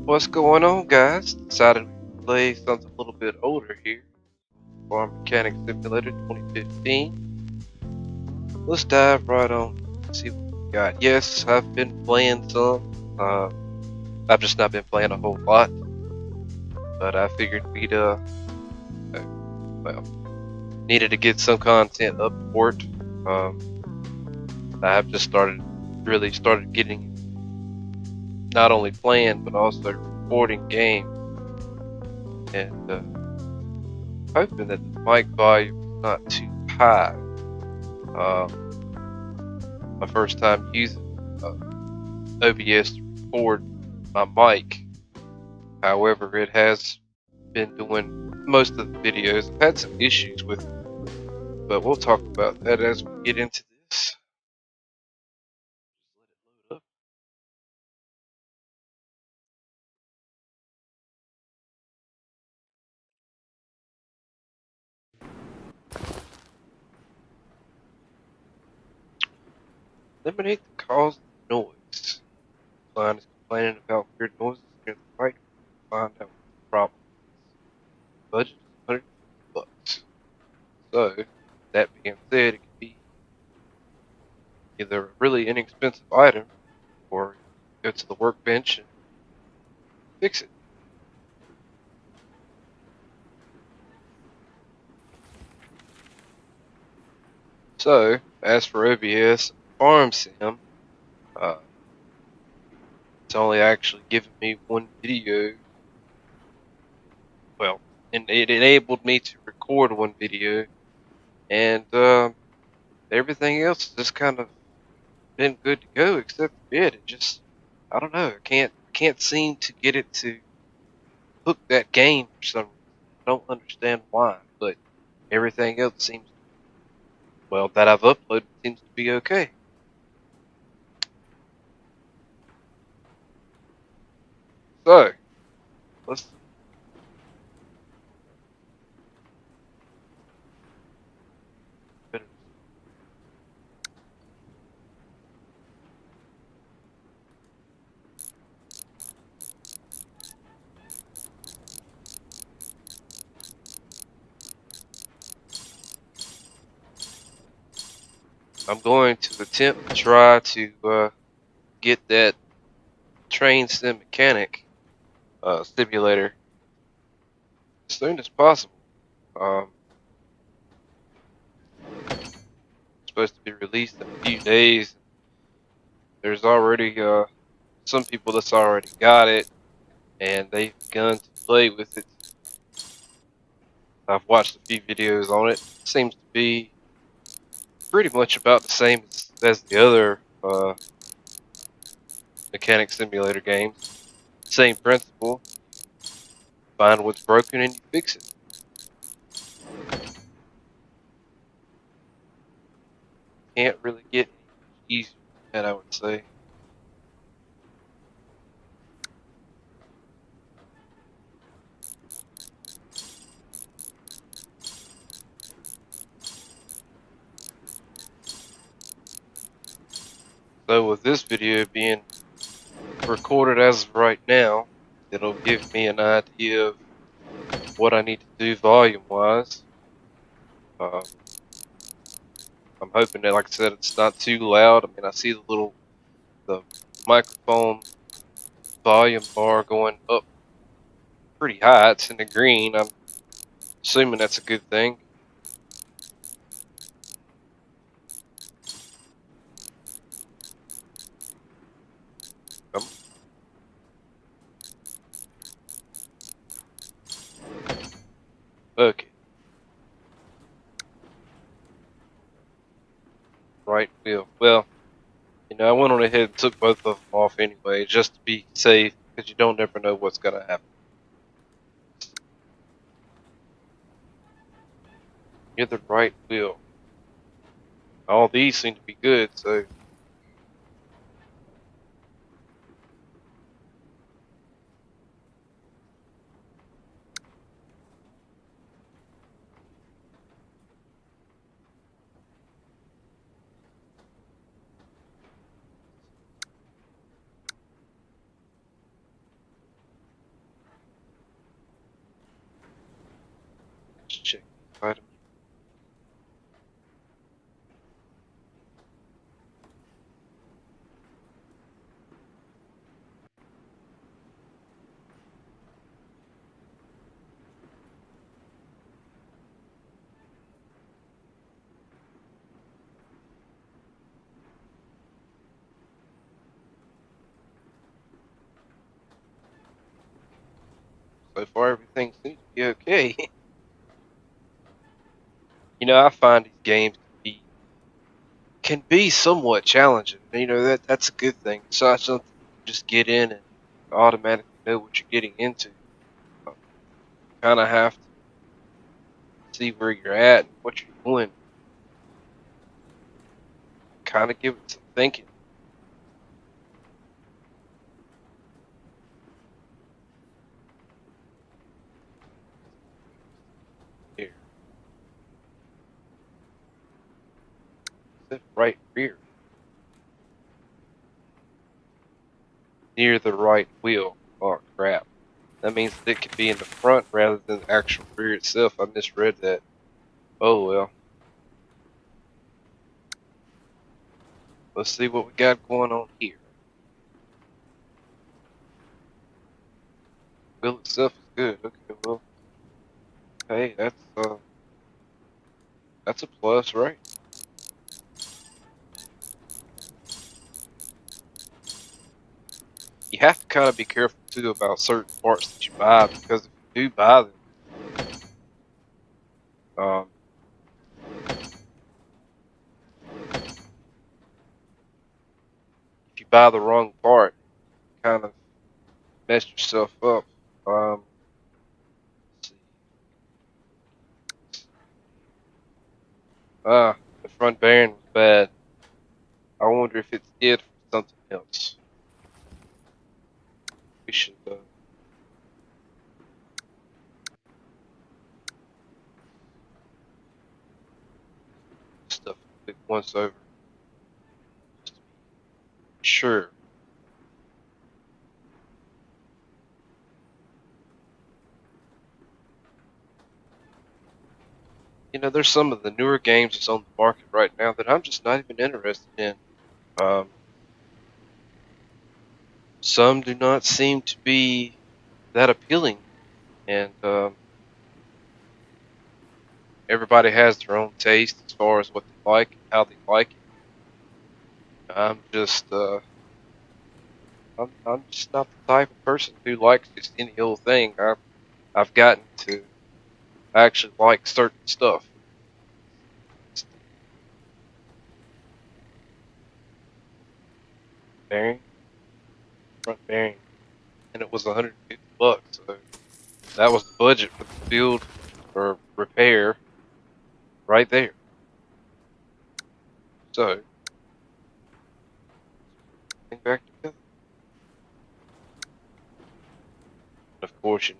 What's going on, guys? Decided to play something a little bit older here. Farm Mechanic Simulator 2015. Let's dive right on. See what we got. Yes, I've been playing some. I've just not been playing a whole lot. But I figured we'd well, needed to get some content up for it. I have just really started getting not only playing but also recording games, and hoping that the mic volume is not too high. My first time using OBS to record my mic. However, it has been doing most of the videos. I've had some issues with it, but we'll talk about that as we get into this. Let it load up. Eliminate the cause of the noise. Client is complaining about weird noises near the right. Find out what the problem is. Budget is $150. So, that being said, it could be either a really inexpensive item or go to the workbench and fix it. So, as for OBS Farm Sim, uh, it's only actually given me one video. Well, and it enabled me to record one video, and everything else has just kind of been good to go except for it. It just, I don't know, I can't seem to get it to hook that game for some reason. I don't understand why, but everything else seems, well, that I've uploaded seems to be okay. So, let's better. I'm going to attempt to try to get that train sim mechanic simulator as soon as possible. Um, it's supposed to be released in a few days. There's already some people that's already got it, and they've begun to play with it. I've watched a few videos on it. It seems to be pretty much about the same as the other mechanic simulator games. Same principle. Find what's broken and you fix it. Can't really get any much easier than that, I would say. So with this video being recorded as of right now, it'll give me an idea of what I need to do volume wise. I'm hoping that, like I said, it's not too loud. I mean, I see the microphone volume bar going up pretty high. It's in the green. I'm assuming that's a good thing. Um, okay. Right wheel. Well, I went on ahead and took both of them off anyway, just to be safe, because you don't ever know what's gonna happen. Near the right wheel. All these seem to be good, so check these items. So far, everything seems to be okay. I find these games can be somewhat challenging. That's a good thing. It's not something you just get in and automatically know what you're getting into. Kind of have to see where you're at and what you're doing. Kind of give it some thinking. Here, sit right rear, near the right wheel. Oh crap! That means that it could be in the front rather than the actual rear itself. I misread that. Oh well. Let's see what we got going on here. Wheel itself is good. Okay, well, hey, that's a plus, right? You have to kind of be careful too about certain parts that you buy, because if you do buy them, um, if you buy the wrong part, you kind of mess yourself up. Let's see. The front bearing was bad. I wonder if it's it or something else. We should stuff it once over just to be sure. There's some of the newer games that's on the market right now that I'm just not even interested in. Um, some do not seem to be that appealing, and everybody has their own taste as far as what they like and how they like it. I'm just I'm just not the type of person who likes just any old thing. I've gotten to actually like certain stuff. Bearing, front bearing, and it was $150. So that was the budget for the build or repair right there. So think back together. And of course,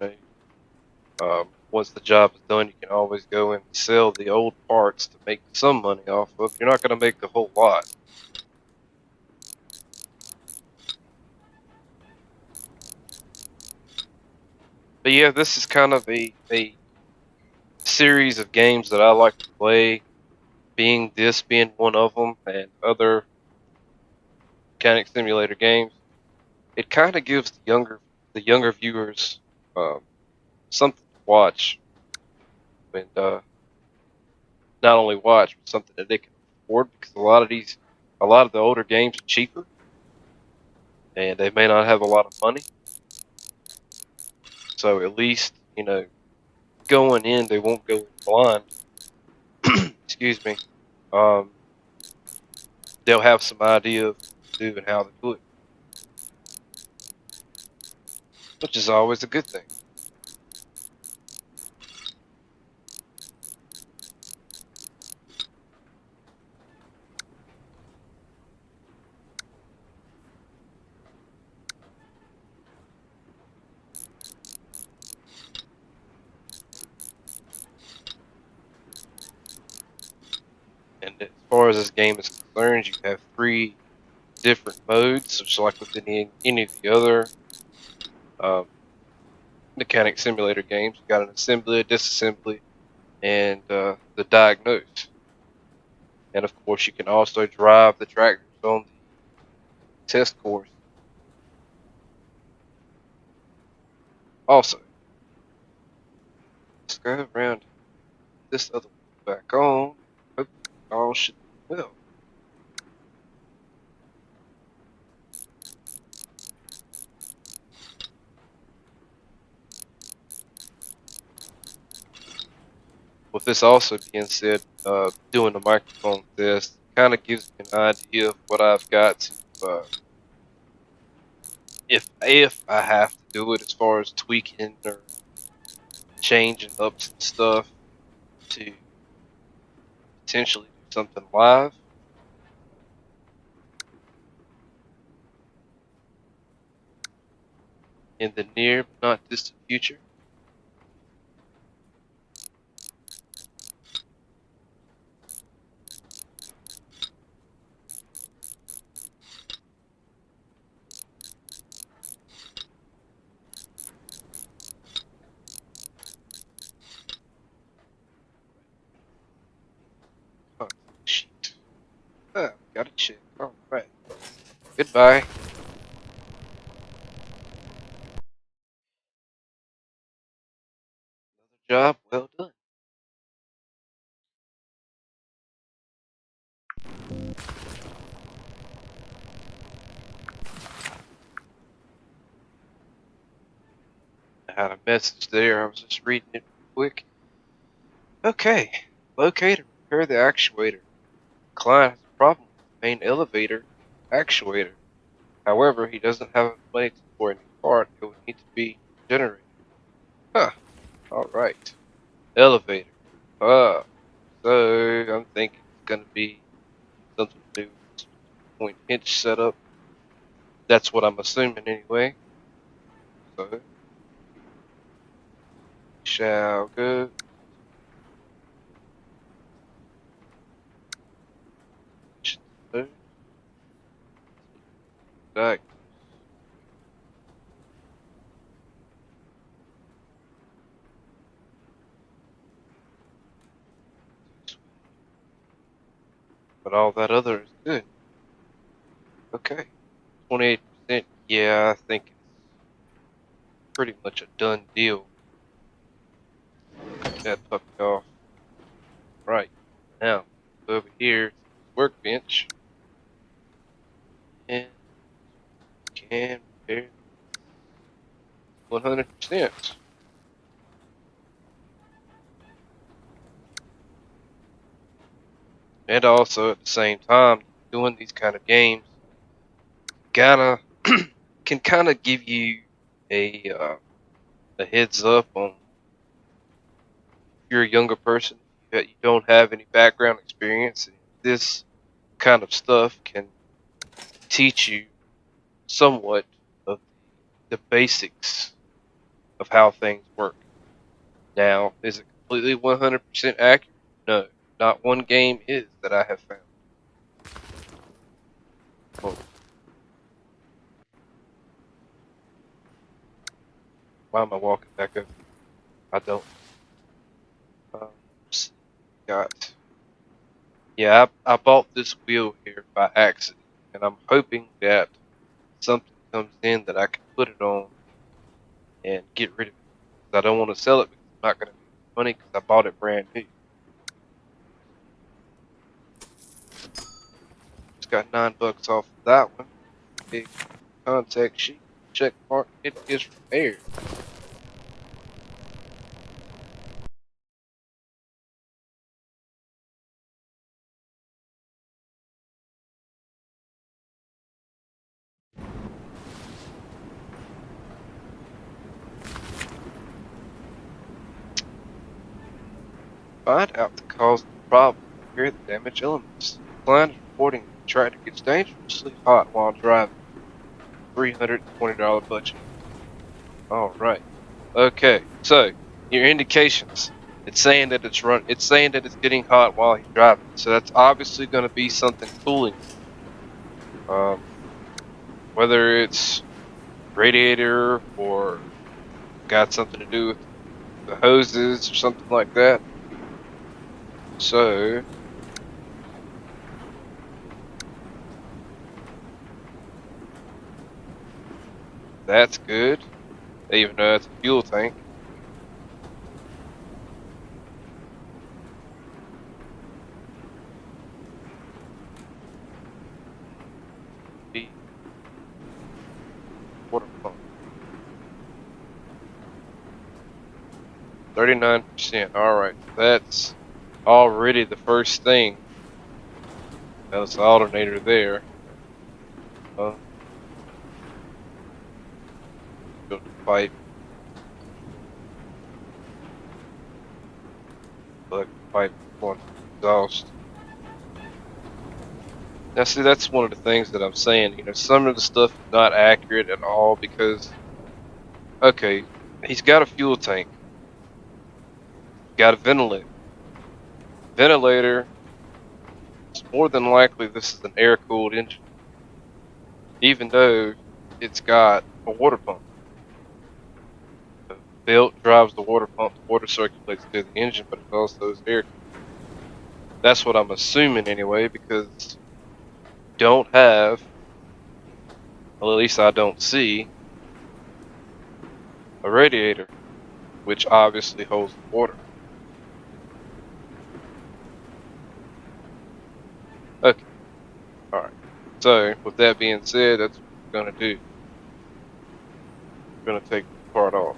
once the job is done, you can always go and sell the old parts to make some money off of. You're not going to make a whole lot. But yeah, this is kind of a series of games that I like to play, being this being one of them, and other mechanic simulator games. It kind of gives the younger viewers um, something to watch, and not only watch, but something that they can afford, because a lot of the older games are cheaper, and they may not have a lot of money. So at least going in, they won't go in blind. Excuse me. Um, they'll have some idea of what to do and how to do it, which is always a good thing. And as far as this game is concerned, you have three different modes, just like with any of the other um, mechanic simulator games. You got an assembly, a disassembly, and the diagnose. And of course, you can also drive the tractors on the test course. Also, let's go around this other one back on. Hopefully, all should be well. With this also being said, doing the microphone test kind of gives me an idea of what I've got to, if I have to do it as far as tweaking or changing up some stuff to potentially do something live. In the near but not distant future. Contact sheet. Ah, got a check. All right. Goodbye. Another job well done. I had a message there. I was just reading it quick. Okay. Locate and repair the actuator. The client has a problem with the main elevator actuator. However, he doesn't have enough money for a new part. It would need to be generated. Huh. All right. Elevator. So I'm thinking it's gonna be something to do with point hinge setup. That's what I'm assuming anyway. So shall go. Diagnose. But all that other is good. Okay. 28%. Yeah, I think it's pretty much a done deal. Cut that puppy off. Right. Now, over here to this workbench. And can repair 100%. And also at the same time, doing these kind of games kinda can kind of give you a heads up on if you're a younger person, if you don't have any background experience, and this kind of stuff can teach you somewhat of the basics of how things work. Now, is it completely 100% accurate? No, not one game is that I have found. Well, why am I walking back over? I don't. Let's see. Got. Yeah, I bought this wheel here by accident, and I'm hoping that something comes in that I can put it on and get rid of it. 'Cause I don't want to sell it because I'm not going to make money because I bought it brand new. Just got $9 off of that one. Big contact sheet. Check mark. It is repaired. Find out the cause of the problem. Repair the damaged elements. Client is reporting that the tractor gets dangerously hot while driving. $320 budget. All right. Okay. So your indications. It's saying that it's run. It's saying that it's getting hot while he's driving. So that's obviously going to be something cooling. Whether it's radiator or got something to do with the hoses or something like that. So that's good, even though it's a fuel tank. The water pump, 39%. All right, that's already the first thing. That's the alternator there. Uh, Build a pipe, electric pipe going to exhaust. Now, see, that's one of the things that I'm saying. You know, some of the stuff is not accurate at all because, okay, he's got a fuel tank, got a ventilator. Ventilator, it's more than likely this is an air-cooled engine, even though it's got a water pump. The belt drives the water pump, the water circulates through the engine, but it also is air. That's what I'm assuming anyway, because don't have, well, at least I don't see, a radiator, which obviously holds the water. Okay, alright. So, with that being said, that's what we're going to do. We're going to take this part off.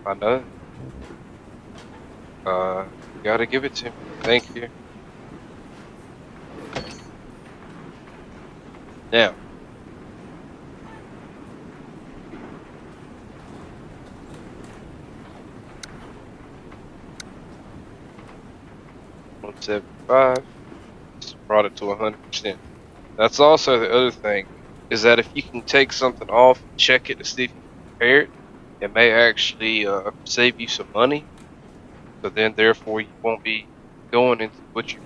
I know. Gotta give it to me. Thank you. Now, $175. Just brought it to 100%. That's also the other thing, is that if you can take something off and check it to see if you can repair it, it may actually save you some money. So then, therefore, you won't be going into what you're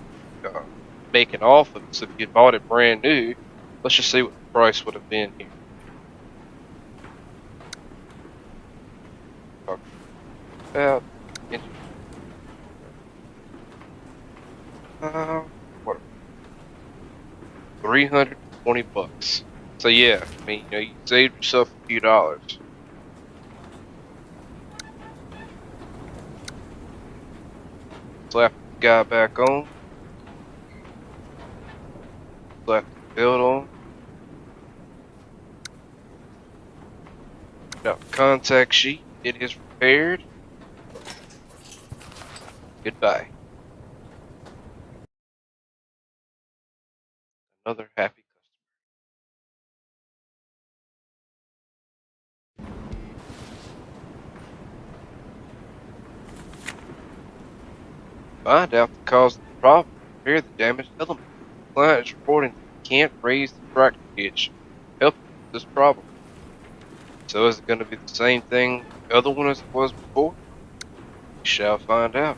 making off of it. So if you bought it brand new, let's just see what the price would have been here. Talk about engine. What, $320. So yeah, I mean, you know, you saved yourself a few dollars. Slap the guy back on. Slap the belt on. Get out the contact sheet. It is repaired. Goodbye. Another happy customer. Find out the cause of the problem. Repair the damaged element. The client is reporting that he can't raise the tractor hitch. Help him with this problem. So is it going to be the same thing the other one as it was before? We shall find out.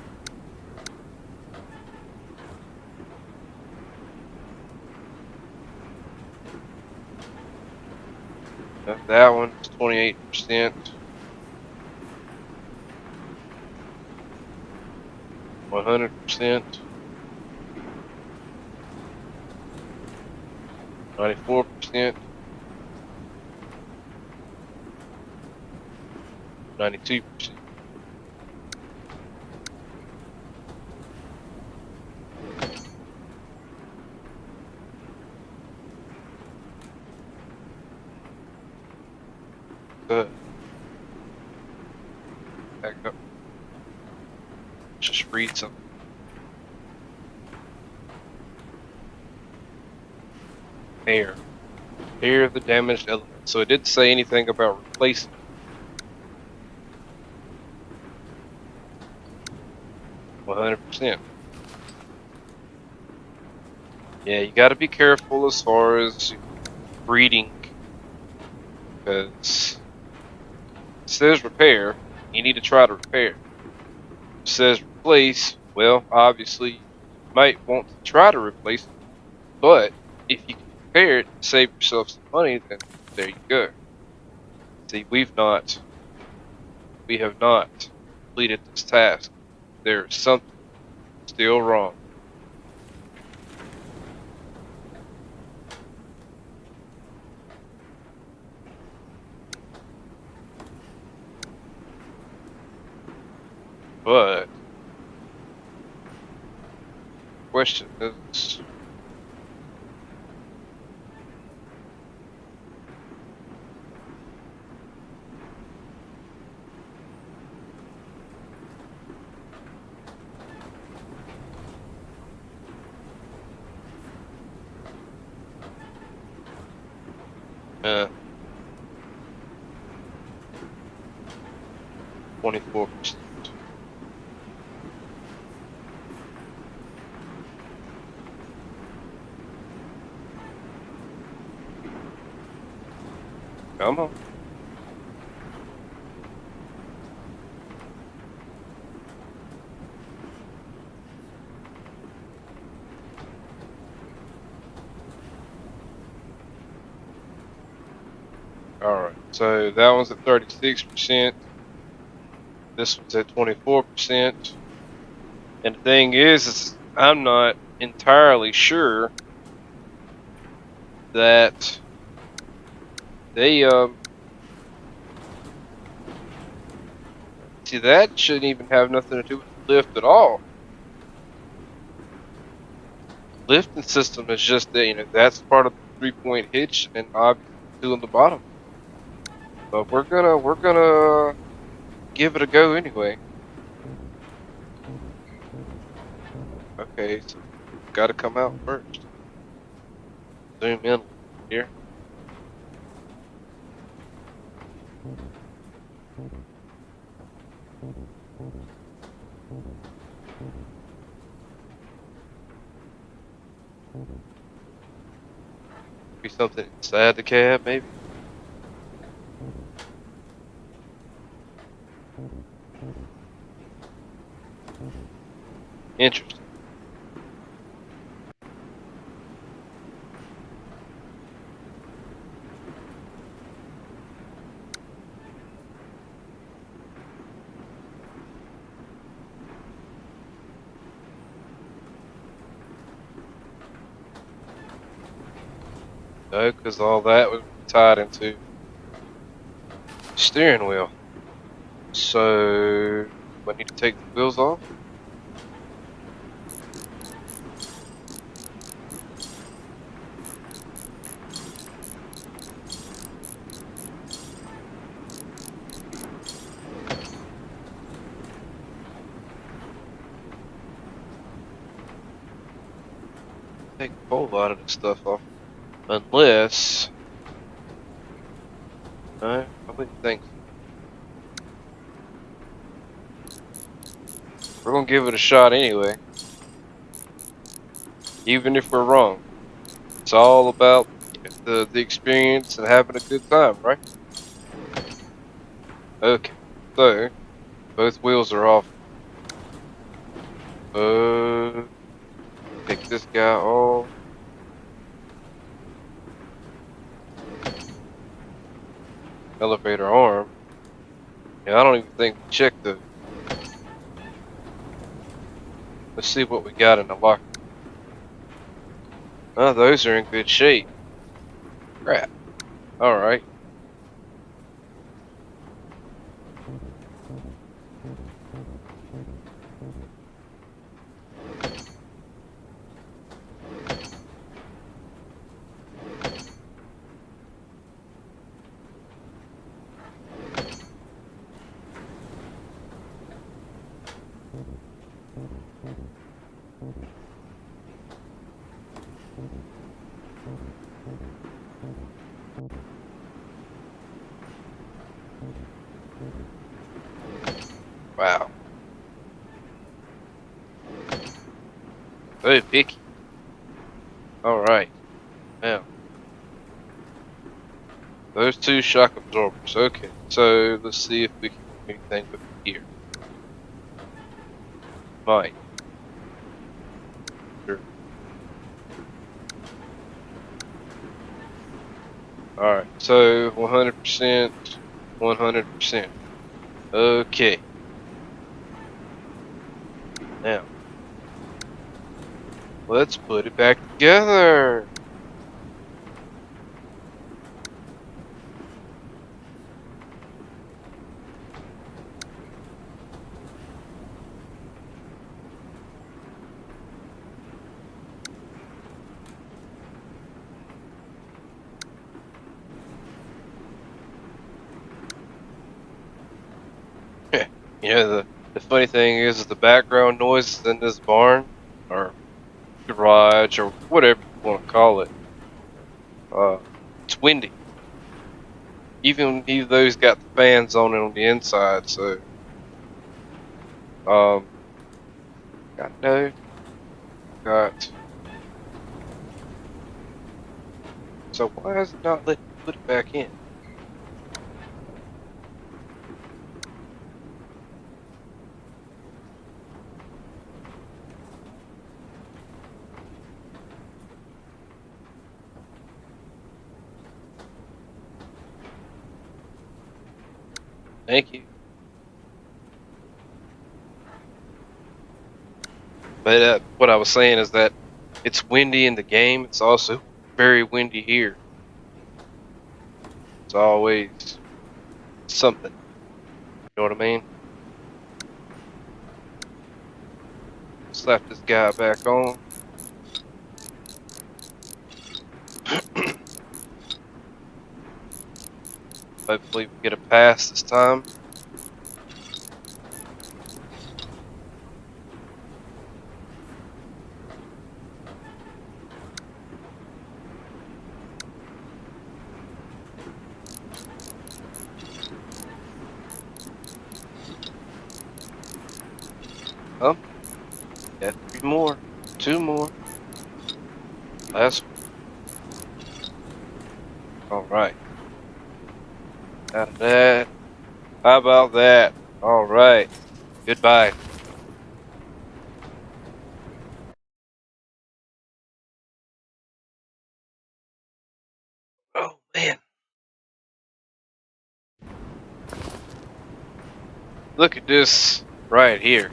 That one is 28%. 100%. 94%. 92%. Good. Back up. Just read something. Air. Air the damaged element. So it didn't say anything about replacing. 100%. Yeah, you got to be careful as far as reading, because it says repair. You need to try to repair. It says replace. Well, obviously, you might want to try to replace it, but if you can repair it, save yourself some money, then there you go. See, we have not completed this task. There is something still wrong. But question is, uh, 24%. Come on. Alright, so that one's at 36%. This one's at 24%. And the thing is I'm not entirely sure that they, see, that shouldn't even have nothing to do with the lift at all. The lifting system is just that, that's part of the 3-point hitch, and obviously 2 on the bottom. But we're gonna give it a go anyway. Okay, so gotta come out first. Zoom in a little here. Be something inside the cab, maybe. Interesting. No, because all that was tied into the steering wheel. So, I need to take the wheels off. Take a whole lot of this stuff off. Unless, no, I wouldn't think so. We're gonna give it a shot anyway. Even if we're wrong. It's all about the experience and having a good time, right? Okay, so both wheels are off. Take this guy off. Elevator arm. Yeah, I don't even think we checked the. Let's see what we got in the locker. Oh, those are in good shape. Crap. Alright. Wow. Very picky. Alright. Now. Those 2 shock absorbers. Okay. So let's see if we can do anything with here. Might. Sure. Alright, so 100%, 100%. Okay. Now, let's put it back together. You know, the funny thing is the background noises in this barn, or garage, or whatever you want to call it, uh, it's windy. Even though he's got the fans on it on the inside, so, I know, got, so why is it not letting me put it back in? Thank you. But what I was saying is that it's windy in the game. It's also very windy here. It's always something. You know what I mean? Slap this guy back on. Hopefully we get a pass this time. Oh, got 3 more. 2 more. Last one. Alright. Out of that. How about that? Alright. Goodbye. Oh man. Look at this right here.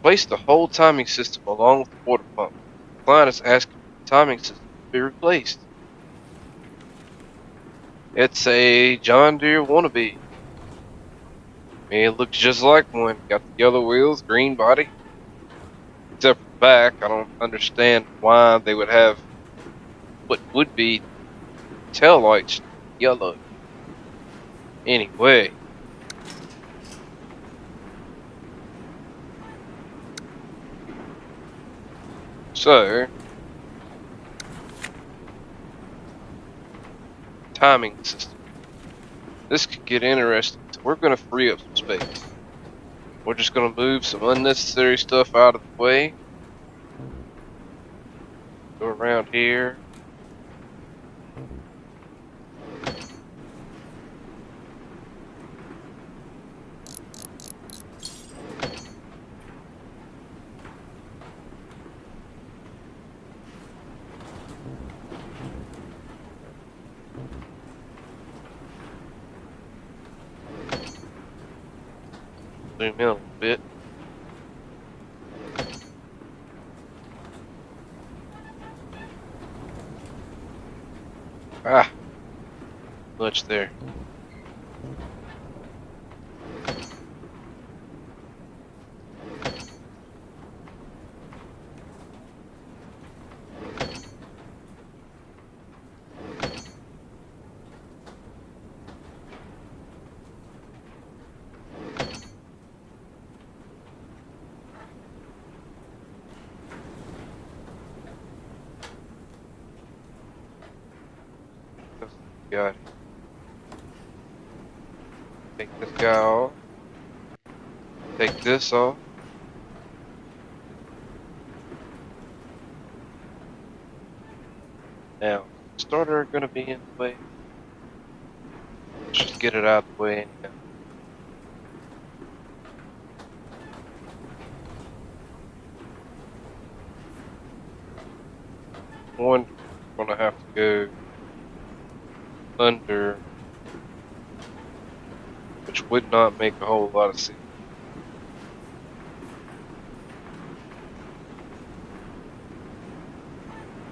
Place the whole timing system along with the water pump. The client is asking for the timing system to be replaced. It's a John Deere wannabe. I mean, it looks just like one. Got the yellow wheels, green body. Except for the back, I don't understand why they would have what would be tail lights yellow. Anyway, so timing system. This could get interesting. So we're going to free up some space. We're just going to move some unnecessary stuff out of the way. Go around here. Zoom in a little bit. Ah, much there. Got it. Take this guy off. Take this off. Now, starter going to be in the way. Let's just get it out of the way anyhow. Wonderful. we're gonna have to go under, which would not make a whole lot of sense.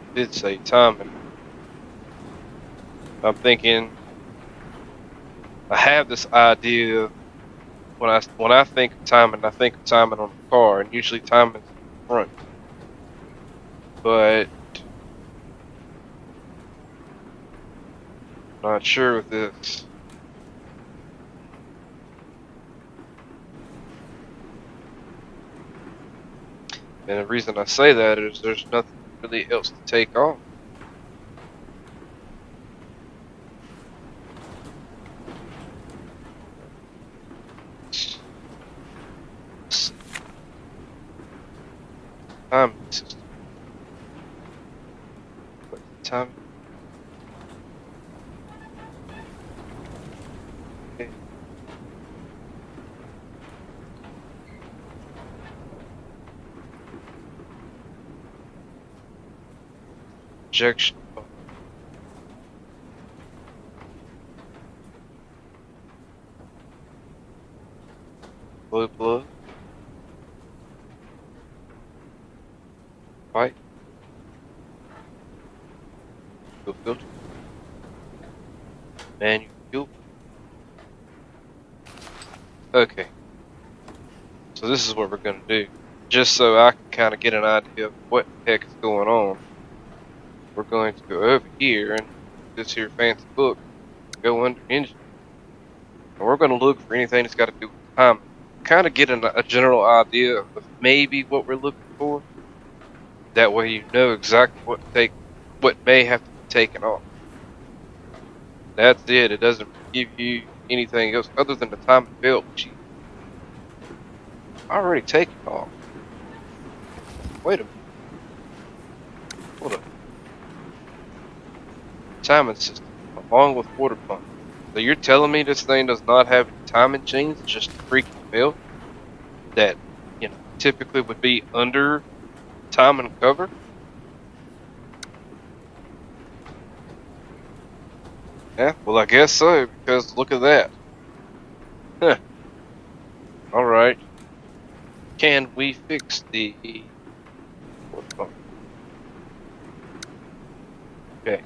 It did say timing. I'm thinking I have this idea when I think of timing, I think of timing on the car, and usually timing's in the front. But not sure with this. And the reason I say that is there's nothing really else to take off. Timing system. What's the timing? Okay. Injection. Blue plug. White. Fuel filter. Manual fuel. Okay. So this is what we're gonna do. Just so I can kind of get an idea of what the heck is going on. We're going to go over here and this here fancy book, go under engine. And we're going to look for anything that's got to do with timing. Kind of get a general idea of maybe what we're looking for. That way you know exactly what may have to be taken off. That's it. It doesn't give you anything else other than the timing belt, which you already taken off. Wait a minute. Hold up. Timing system, along with water pump. So you're telling me this thing does not have any timing chains, it's just a freaking belt that, typically would be under timing cover? Yeah, well, I guess so, because look at that. Huh. Alright. Can we fix the water pump? Okay.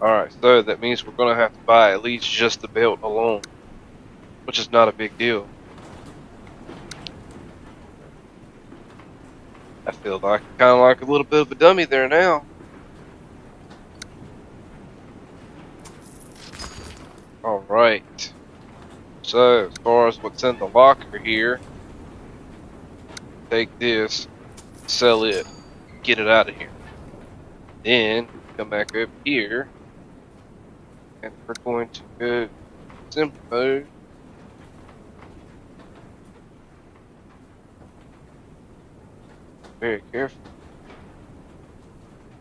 Alright, so that means we're going to have to buy at least just the belt alone, which is not a big deal. I feel like kind of like a little bit of a dummy there now. Alright. So, as far as what's in the locker here, take this, sell it, get it out of here. Then, come back up here, and we're going to go simple mode. Very careful.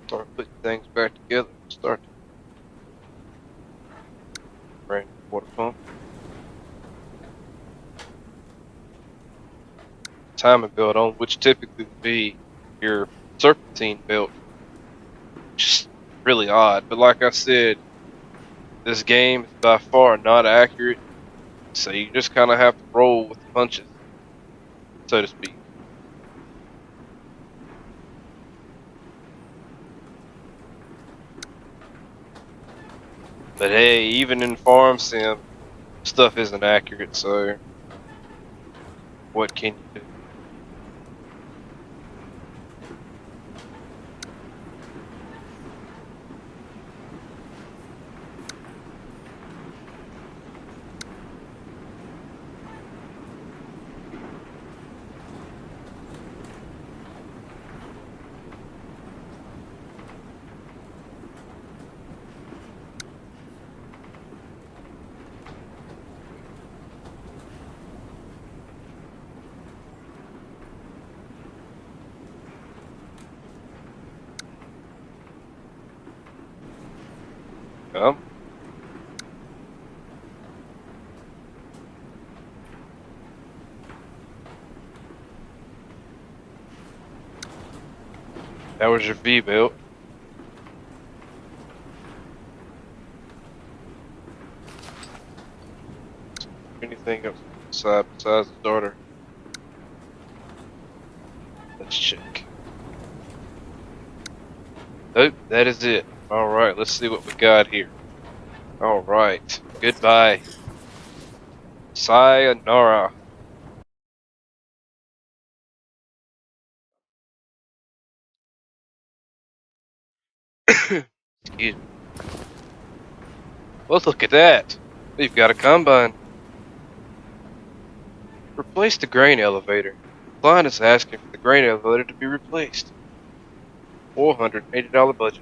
Start putting things back together. Start to brand new water pump. Timing belt on, which typically would be your serpentine belt. Just really odd. But like I said, this game is by far not accurate. So you just kind of have to roll with the punches, so to speak. But hey, even in farm sim, stuff isn't accurate, so what can you do? Come. That was your V belt. inside besides the starter? Let's check. Nope, that is it. Alright, let's see what we got here. Alright, goodbye. Sayonara. Excuse me. Well, look at that. We've got a combine. Replace the grain elevator. The client is asking for the grain elevator to be replaced. $480 budget.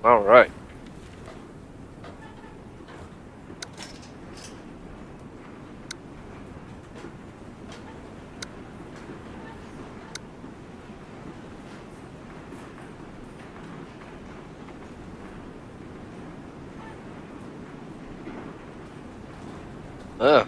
Alright. Ah.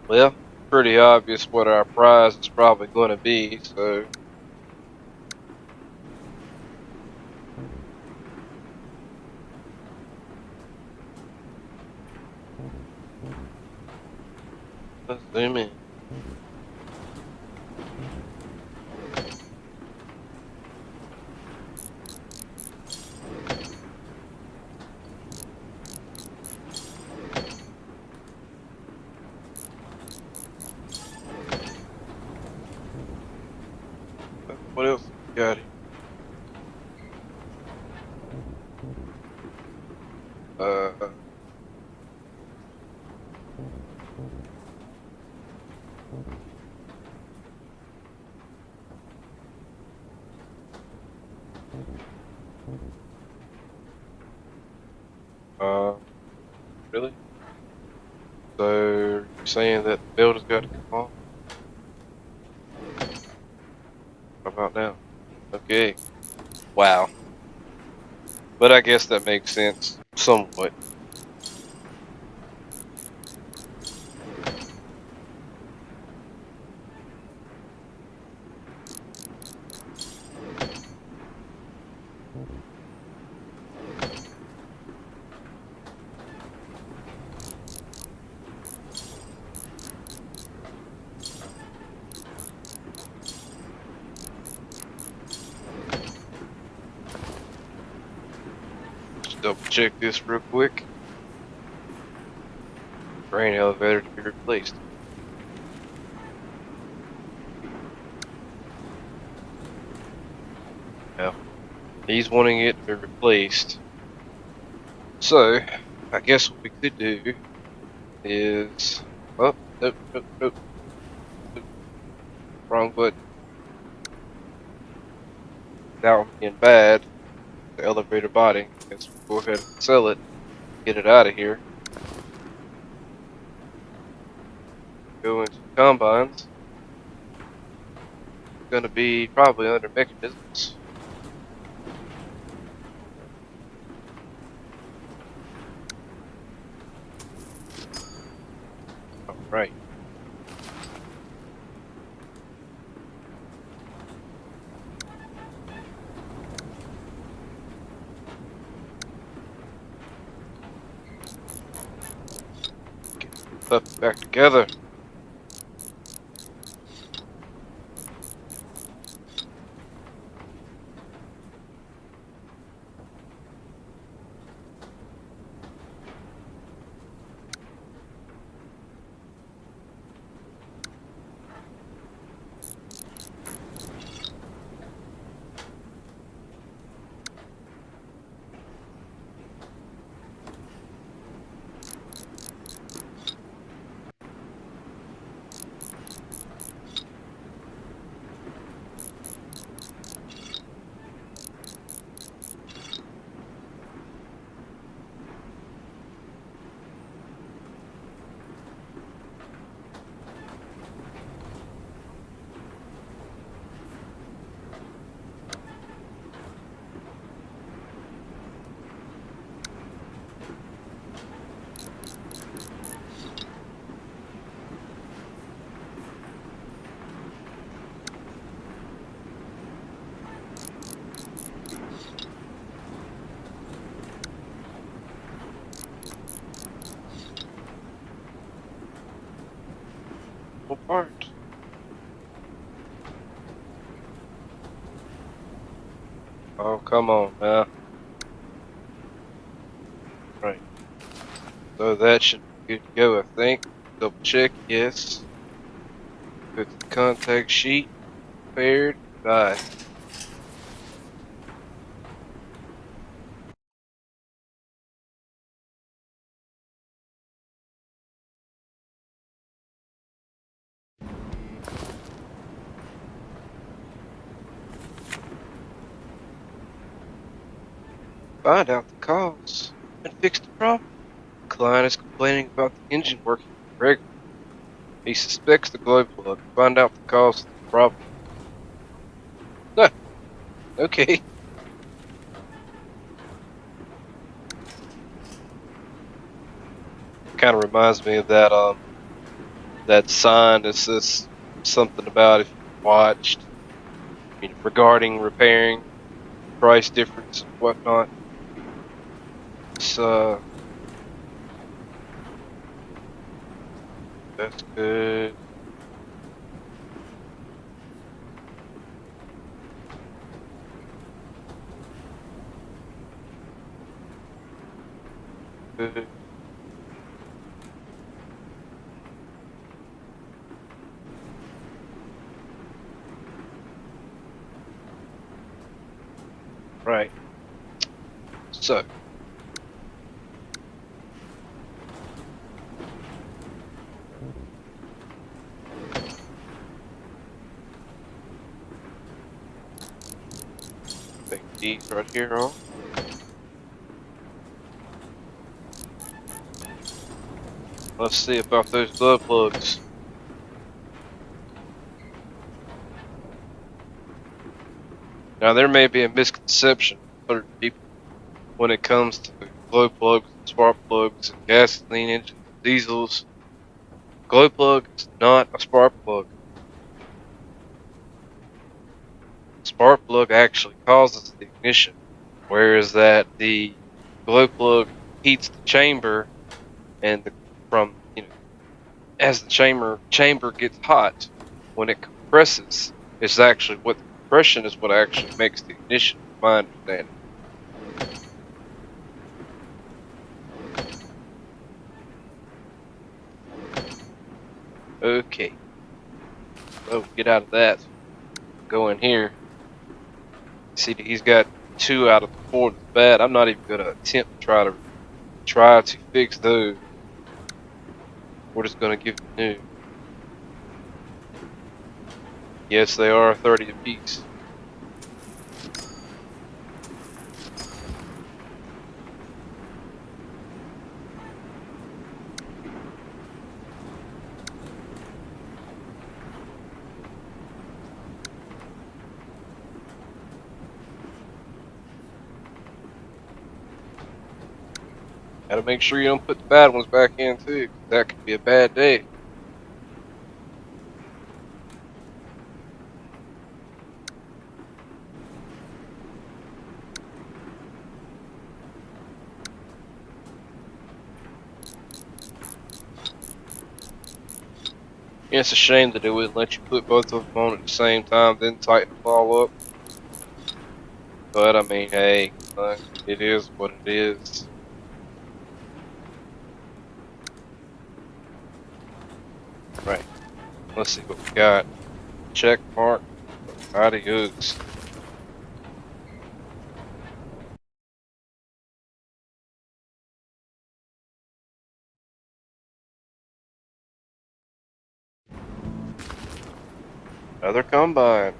Well, pretty obvious what our prize is probably going to be, so. Let's zoom in. What else we got here? Uh, uh, really? So, you're saying that the builder's got to come off? How about now? Okay. Wow. But I guess that makes sense somewhat. Just double check this real quick. Grain elevator to be replaced. Now, he's wanting it to be replaced. So, I guess what we could do is. Oh, nope, nope, nope. Wrong button. Now I'm being bad. The elevator body. Guess we'll go ahead and sell it. Get it out of here. Go into combines. Gonna be probably under mechanisms. Alright. Get stuff back together. replaceable part. Oh, come on now. Right. So that should be good to go, I think. Double check, yes. Go to the contact sheet. Prepared. Die. Find out the cause and fix the problem. Client is complaining about the engine working irregularly. He suspects the glow plug. Find out the cause of the problem. Huh, okay. Kind of reminds me of that sign that says something about if you watched, regarding repairing, price difference and whatnot. So that's good. Good. Right. So take these right here off. Let's see about those glove plugs. Now there may be a misconception with certain people when it comes to glow plugs, spark plugs, and gasoline engines, diesels. Glow plug is not a spark plug. Spark plug actually causes the ignition, whereas that the glow plug heats the chamber, and from as the chamber gets hot, when it compresses, it's actually what the compression is what actually makes the ignition. My understanding. Okay, so get out of that. Go in here. See that he's got 2 out of the 4 that's bad. I'm not even gonna attempt to try to fix those. We're just gonna give them new. Yes, they are 30 apiece. Gotta make sure you don't put the bad ones back in too, 'cause that could be a bad day. Yeah, it's a shame that they wouldn't let you put both of them on at the same time, then tighten them all up. But I mean, hey, it is what it is. Right. Let's see what we got. Check mark. Adios. Another combine.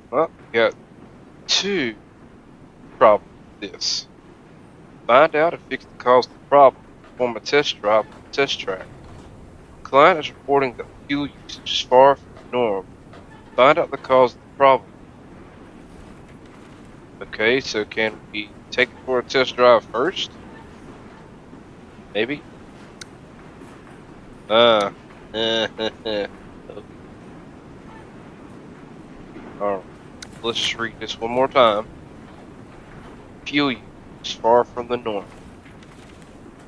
Well, we got 2 problems with this. Find out and fix the cause of the problem. Perform a test drive on the test track. Client is reporting that fuel usage is far from the norm. Find out the cause of the problem. Okay, so can we take it for a test drive first? Maybe? Ah. Okay. Alright. Let's just read this one more time. Fuel usage is far from the norm.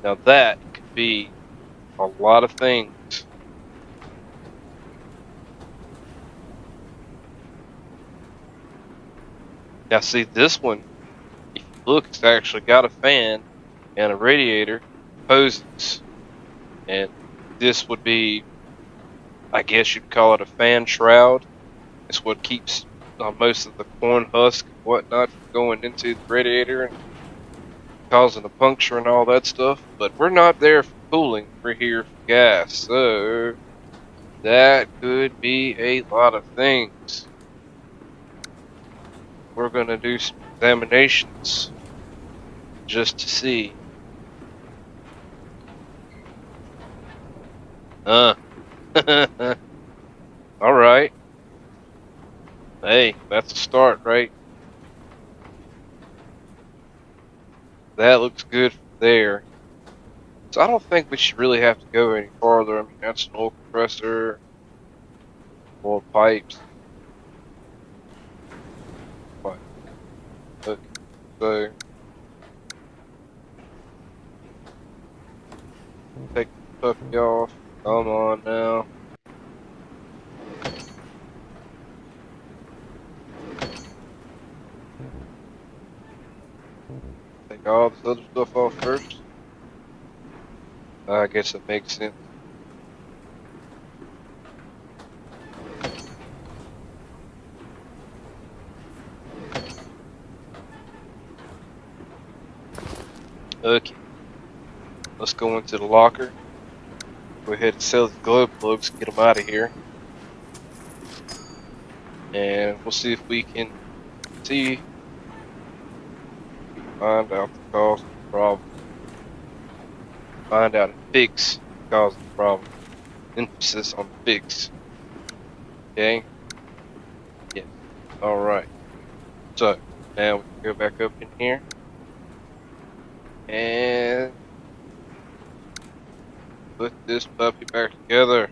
Now that could be a lot of things. Now see this one, if you look, it's actually got a fan and a radiator hoses. And this would be, I guess you'd call it a fan shroud. It's what keeps most of the corn husk and whatnot from going into the radiator and causing a puncture and all that stuff. But we're not there for cooling, we're here for gas. So that could be a lot of things. We're going to do some examinations just to see. Uh, all right. Hey, that's a start, right? That looks good from there. So I don't think we should really have to go any farther. I mean, that's an oil compressor, oil pipes. But, okay, so take the puppy off. Come on now. Take all this other stuff off first. I guess it makes sense. Okay, let's go into the locker. Go ahead and sell the glow plugs, get them out of here. And we'll see if we can find out the cause of the problem. Find out and fix the cause of the problem. Emphasis on fix. Okay? Yes. Alright. So, now we can go back up in here. And put this puppy back together.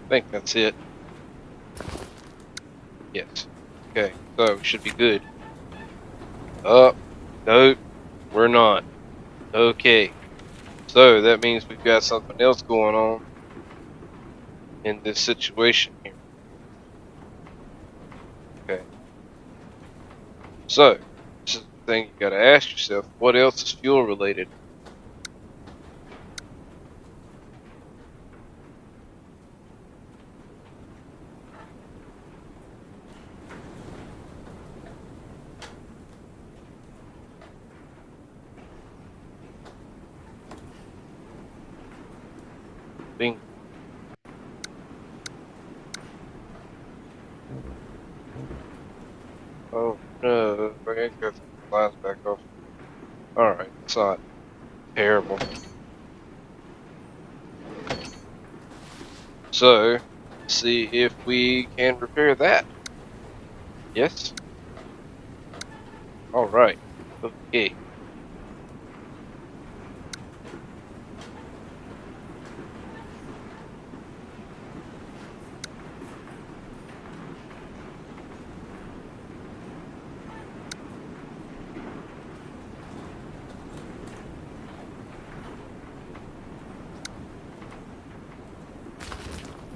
I think that's it. Yes. Okay, so we should be good. Oh, nope, we're not. Okay. So that means we've got something else going on in this situation here. Okay. So, this is the thing you gotta ask yourself, what else is fuel related? Bing. Oh no, I gotta go through the lines back off. Alright, it's not terrible. So, see if we can repair that. Yes? Alright. Okay.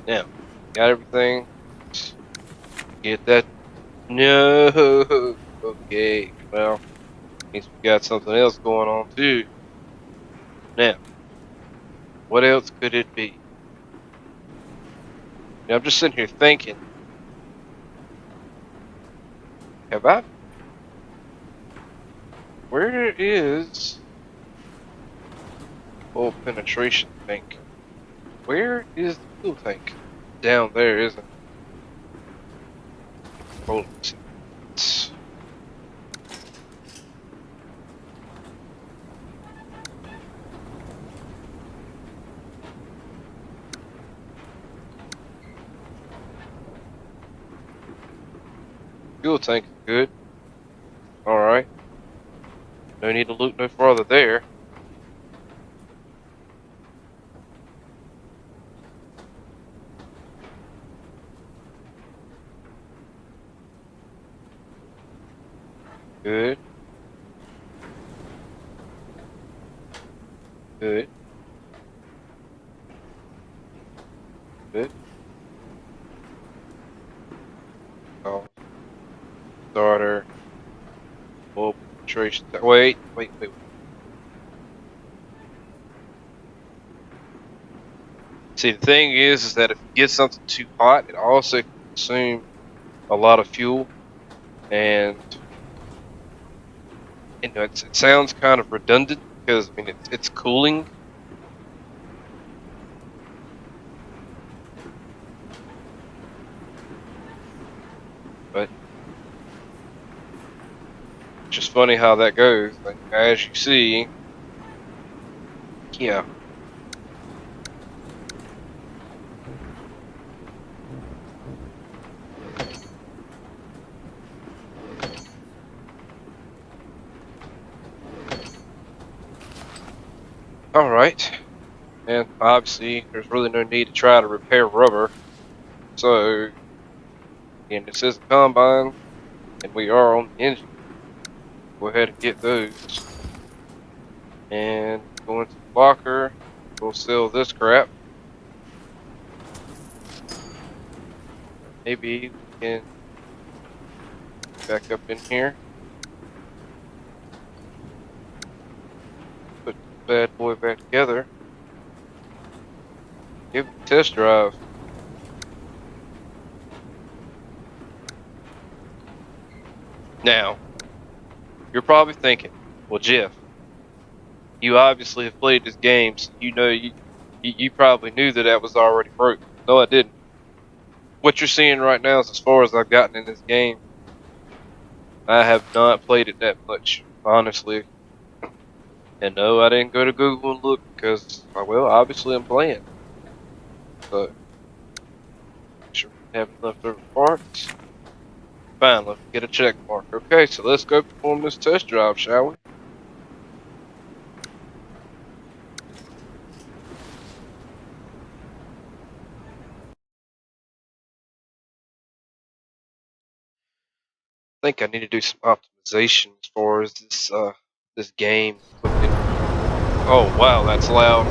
Now, got everything. Get that. No. Okay. Well, means we got something else going on too. Now, what else could it be? Now, I'm just sitting here thinking. Have I? Where is full penetration tank? Where is the fuel tank? Down there, isn't it? Hold on a second. Fuel tank is good. Alright. No need to look no farther there. Good. Good. Good. Oh, starter. Oil penetration. Wait. See, the thing is that if you get something too hot, it also consumes a lot of fuel, and it sounds kind of redundant because I mean it's cooling, but it's just funny how that goes. Like, as you see, yeah. All right, and obviously there's really no need to try to repair rubber. So, and this is a combine, and we are on the engine. Go ahead and get those, and go into the locker. We'll sell this crap. Maybe we can back up in here. Put this bad boy back together. Give it a test drive. Now, you're probably thinking, well, Jeff, you obviously have played this game, so you know you probably knew that that was already broke. No, I didn't. What you're seeing right now is as far as I've gotten in this game. I have not played it that much, honestly. And no, I didn't go to Google and look because, well, obviously I'm playing. So, make sure we have enough leftover parts. Fine, let's get a check mark. Okay, so let's go perform this test drive, shall we? I think I need to do some optimization as far as this game. Oh wow, that's loud.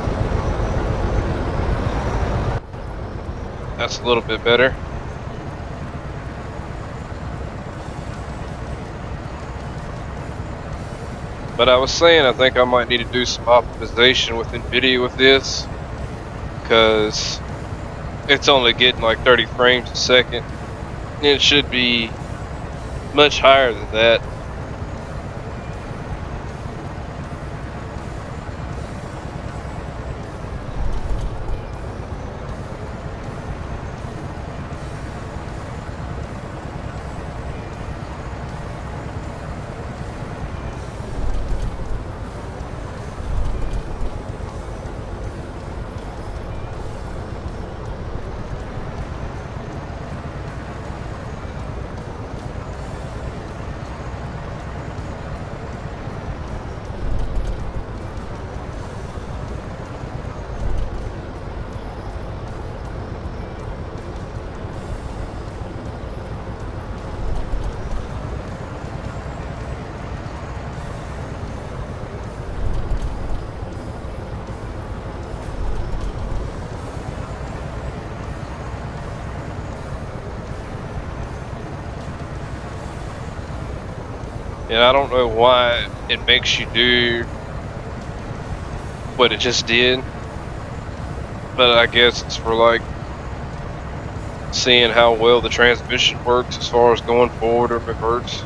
That's a little bit better. But I was saying I think I might need to do some optimization with NVIDIA with this, because it's only getting like 30 frames a second. It should be much higher than that. And I don't know why it makes you do what it just did, but I guess it's for like seeing how well the transmission works as far as going forward or reverse.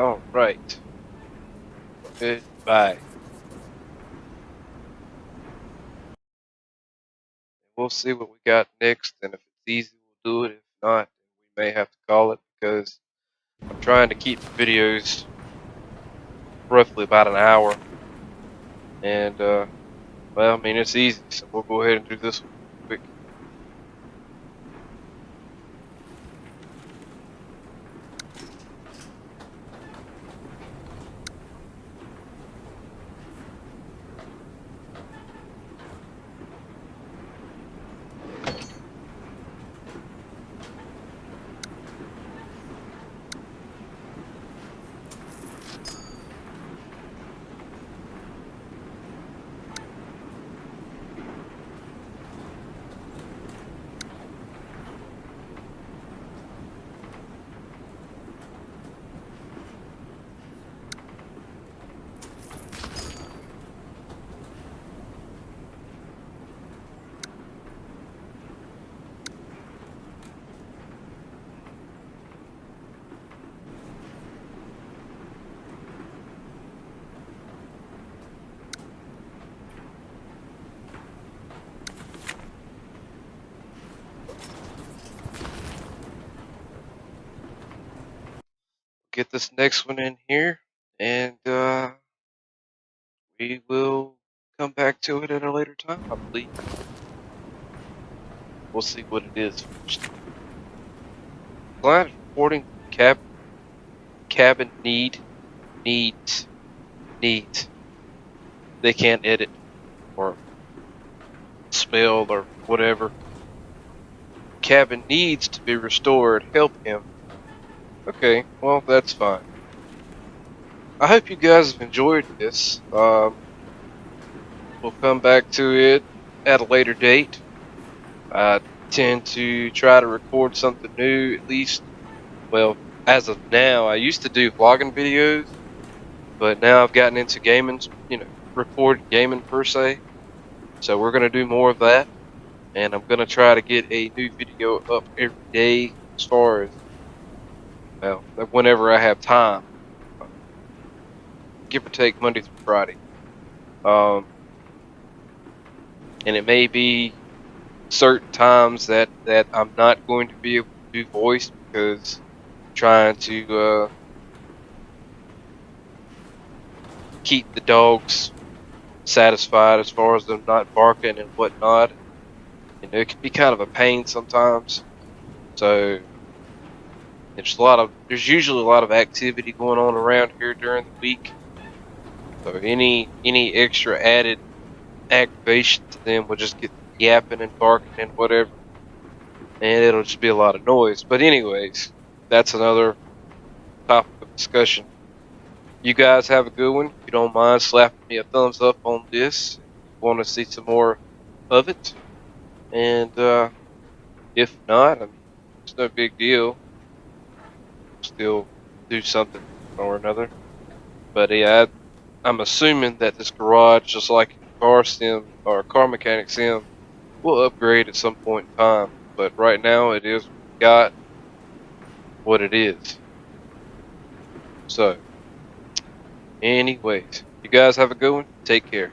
All right. Goodbye. We'll see what we got next, and if it's easy, we'll do it. If not, we may have to call it because I'm trying to keep the videos roughly about an hour. And, well, I mean, it's easy, so we'll go ahead and do this one quick. Get this next one in here, and we will come back to it at a later time, I believe. We'll see what it is first. Client is reporting cabin needs. They can't edit or spell or whatever. Cabin needs to be restored. Help him. Okay, well, that's fine. I hope you guys have enjoyed this. We'll come back to it at a later date. I tend to try to record something new, at least, well, as of now. I used to do vlogging videos, but now I've gotten into gaming, recorded gaming per se. So we're going to do more of that, and I'm going to try to get a new video up every day as far as, well, whenever I have time, give or take Monday through Friday. And it may be certain times that I'm not going to be able to do voice because I'm trying to keep the dogs satisfied as far as them not barking and whatnot. It can be kind of a pain sometimes. So there's usually a lot of activity going on around here during the week. So any extra added aggravation to them will just get yapping and barking and whatever, and it'll just be a lot of noise. But anyways, that's another topic of discussion. You guys have a good one. If you don't mind slapping me a thumbs up on this, if you want to see some more of it. And if not, I mean, it's no big deal. Still do something or another. But yeah, I'm assuming that this garage, just like car sim or car mechanic sim, will upgrade at some point in time. But right now, it is got what it is. So, anyways, you guys have a good one. Take care.